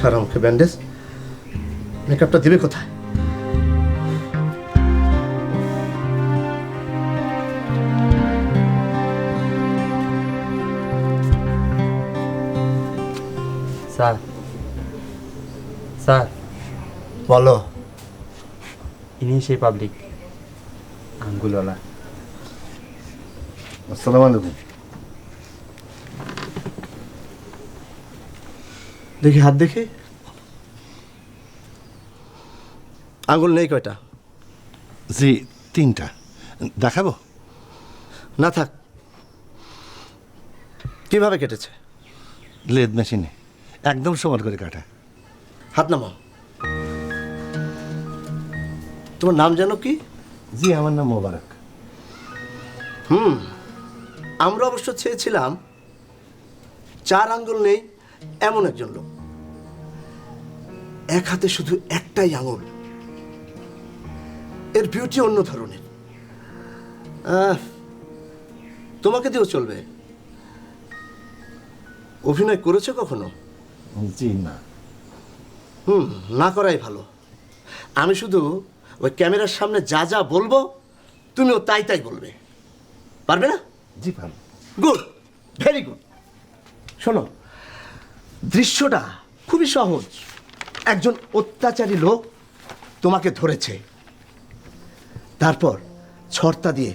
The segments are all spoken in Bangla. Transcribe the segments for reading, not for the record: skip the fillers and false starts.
আর আমাকে ব্যান্ডেজ, মেকআপটা দিবে কোথায়? স্যার, স্যার বলো। ইনি সেই পাবলিক আঙ্গুলওয়ালা। আসসালামু আলাইকুম। দেখি হাত দেখি, আঙ্গুল নেই কয়টা? জি 3টা। দেখাবো? না থাক। কিভাবে কেটেছে? লেদ মেশিনে একদম সমান করে কাটা। হাত নামাও। তোমার নাম জানো কি? জি আমার নাম মোবারক। আমরা অবশ্য চেয়েছিলাম 4 আঙ্গুল নেই এমন একজন লোক, এক হাতে শুধু একটাই আঙুল। এর বিউটি অন্য ধরনের। তোমাকে দিয়েও চলবে। অভিনয় করেছো কখনো? জি না। না করাই ভালো। আমি শুধু ওই ক্যামেরার সামনে যা যা বলবো তুমিও তাই তাই বলবে, পারবে না? জি ভালো। Good, very good. শোনো, দৃশ্যটা খুবই সহজ। একজন অত্যাচারী লোক তোমাকে ধরেছে, তারপর ছর্তা দিয়ে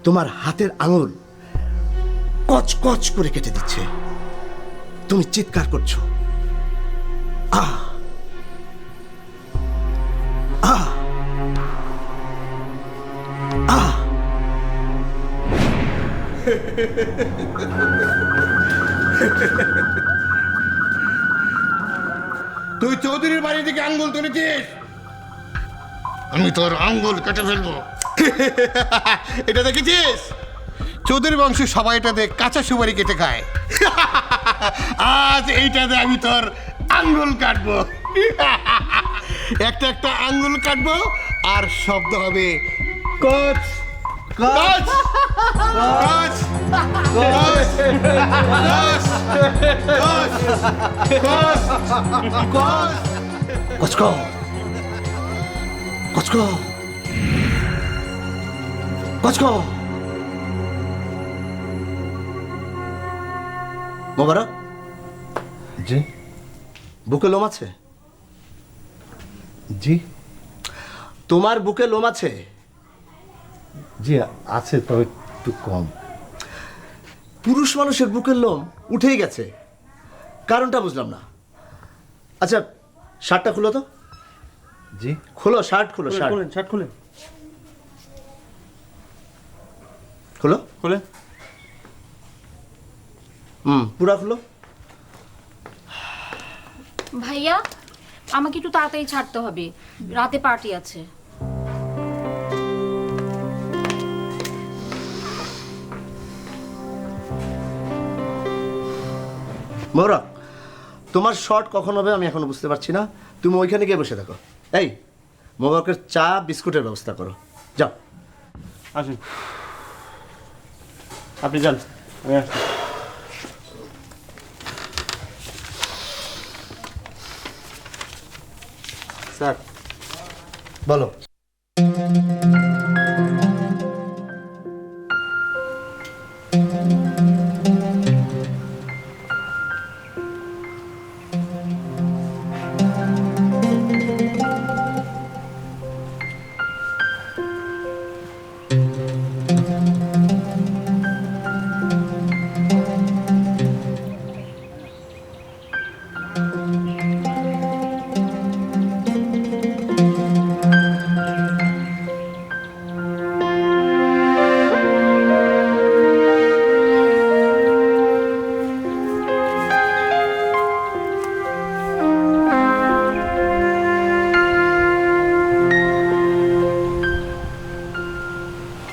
তোমার হাতের আঙুল কচ কচ করে কেটে দিচ্ছে। তুমি চিৎকার করছো, আহ আহ আহ। তুই চৌধুরীর বাড়ি থেকে আঙ্গুল তুলেছিস, আমি তোর আঙ্গুল কেটে ফেলবো। এটা দেখেছিস? চৌধুরী বংশের সবাই এটাতে কাঁচা সুপারি কেটে খায়। আজ এইটাতে আমি তোর আঙ্গুল কাটবো। একটা একটা আঙ্গুল কাটবো আর শব্দ হবে কচ কচ কচ কচ কচ কচ কচ। কচকো কচকো কচকো। মোবারক, জি বুকে লোম আছে? জি তোমার বুকে লোম আছে? জি আছে, তবে একটু কম। পুরুষ মানুষের বুকের লোম উঠেই গেছে, কারণটা বুঝলাম না। আচ্ছা, শার্টটা খুলো তো। জি খোলো, শার্ট খোলো, শার্ট শার্ট খুলে খোলো। খুলে পুরা খুলো। ভাইয়া, আমাকে একটু তাড়াতাড়ি ছাড়তে হবে, রাতে পার্টি আছে। মোবারক, তোমার শর্ট কখন হবে আমি এখনো বুঝতে পারছি না। তুমি ওইখানে গিয়ে বসে থাকো। এই, মোবারকের চা বিস্কুটের ব্যবস্থা করো, যাও। আসুন, আপনি যান, আমি আসছি। স্যার বলো।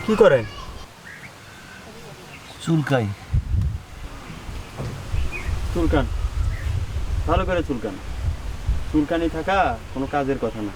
কি করেন? চুলকাই। চুলকান, ভালো করে চুলকান। চুলকানি থাকা কোনো কাজের কথা না।